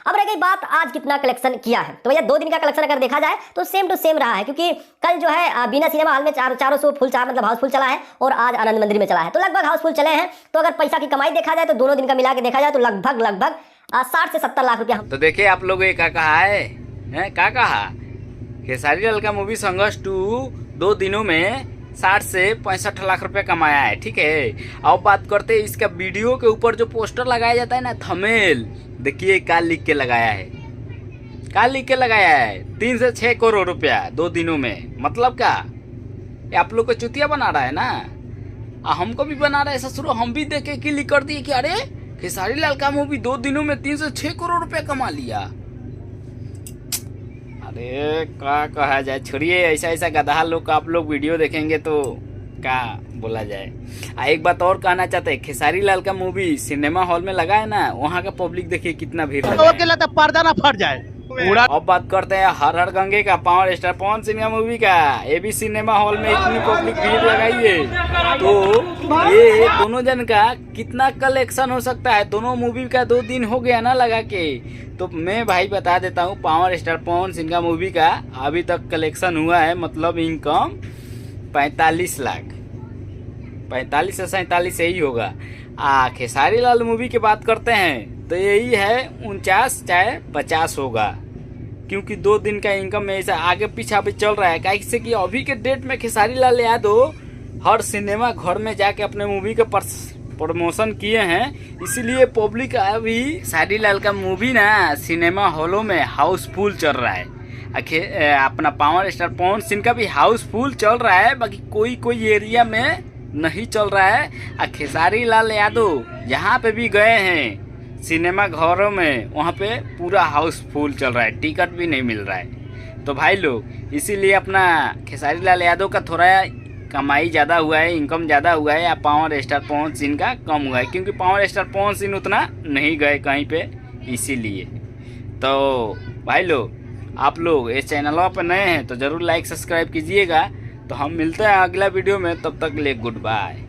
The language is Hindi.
अब रह गई बात आज कितना कलेक्शन किया है, तो भैया 2 दिन का कलेक्शन अगर देखा जाए तो सेम टू सेम रहा है, क्योंकि कल जो है बीना सिनेमा हॉल में चारों शो फुल मतलब हाउसफुल चला है और आज आनंद मंदिर में चला है, तो लगभग हाउसफुल चले हैं। तो अगर पैसा की कमाई देखा जाए तो दोनों दिन का मिला के देखा जाए तो लगभग 60 से 70 लाख रुपया। तो देखिए आप लोग क्या कहा है क्या कहा, खेसारी लाल का मूवी संघर्ष 2 2 दिनों में 60 से 65 लाख रुपए कमाया है। ठीक है, अब बात करते हैं इसका वीडियो के ऊपर जो पोस्टर लगाया जाता है ना, थंबनेल, देखिए क्या लिख के लगाया है, क्या लिख के लगाया है, 3 से 6 करोड़ रुपया 2 दिनों में। मतलब क्या, ये आप लोग को चुतिया बना रहा है ना, हमको भी बना रहा है ससुरो। हम भी देखे क्लिक कर दिए कि अरे खेसारी लाल का मूवी 2 दिनों में 3 से 6 करोड़ रुपया कमा लिया। अरे क्या कहा जाए, छोड़िए, ऐसा गधा लोग का आप लोग वीडियो देखेंगे तो क्या बोला जाए। एक बात और कहना चाहते हैं, खेसारी लाल का मूवी सिनेमा हॉल में लगा है ना, वहाँ का पब्लिक देखिए कितना भीड़ लगा है। पर्दा ना फट जाए। अब बात करते हैं हर हर गंगे का, पावर स्टार पवन सिंह का मूवी का। ये भी सिनेमा हॉल में इतनी पब्लिक भीड़ लगाई है, तो ये दोनों जन का कितना कलेक्शन हो सकता है। दोनों मूवी का 2 दिन हो गया ना लगा के, तो मैं भाई बता देता हूँ, पावर स्टार पवन सिंह का मूवी का अभी तक कलेक्शन हुआ है, मतलब इनकम 45 लाख, 45 से 47 यही होगा। खेसारी लाल मूवी की बात करते हैं तो यही है 49 चाहे 50 होगा, क्योंकि 2 दिन का इनकम में ऐसा आगे पीछे भी चल रहा है। कैसे कि अभी के डेट में खेसारी लाल यादव हर सिनेमा घर में जाके अपने मूवी के प्रमोशन किए हैं, इसीलिए पब्लिक अभी खेसारी लाल का मूवी ना सिनेमा हॉलों में हाउसफुल चल रहा है। अपना पावर स्टार पवन सिंह का भी हाउसफुल चल रहा है, बाकी कोई एरिया में नहीं चल रहा है। खेसारी लाल यादव जहाँ पे भी गए हैं सिनेमा घरों में, वहाँ पे पूरा हाउसफुल चल रहा है, टिकट भी नहीं मिल रहा है। तो भाई लोग इसीलिए अपना खेसारी लाल यादव का थोड़ा कमाई ज़्यादा हुआ है, इनकम ज़्यादा हुआ है, या पावर स्टार पवन सिंह का कम हुआ है, क्योंकि पावर स्टार पवन सिंह उतना नहीं गए कहीं पे, इसीलिए। तो भाई लोग आप लोग इस चैनल पर नए हैं तो ज़रूर लाइक सब्सक्राइब कीजिएगा। तो हम मिलते हैं अगला वीडियो में, तब तक ले गुड बाय।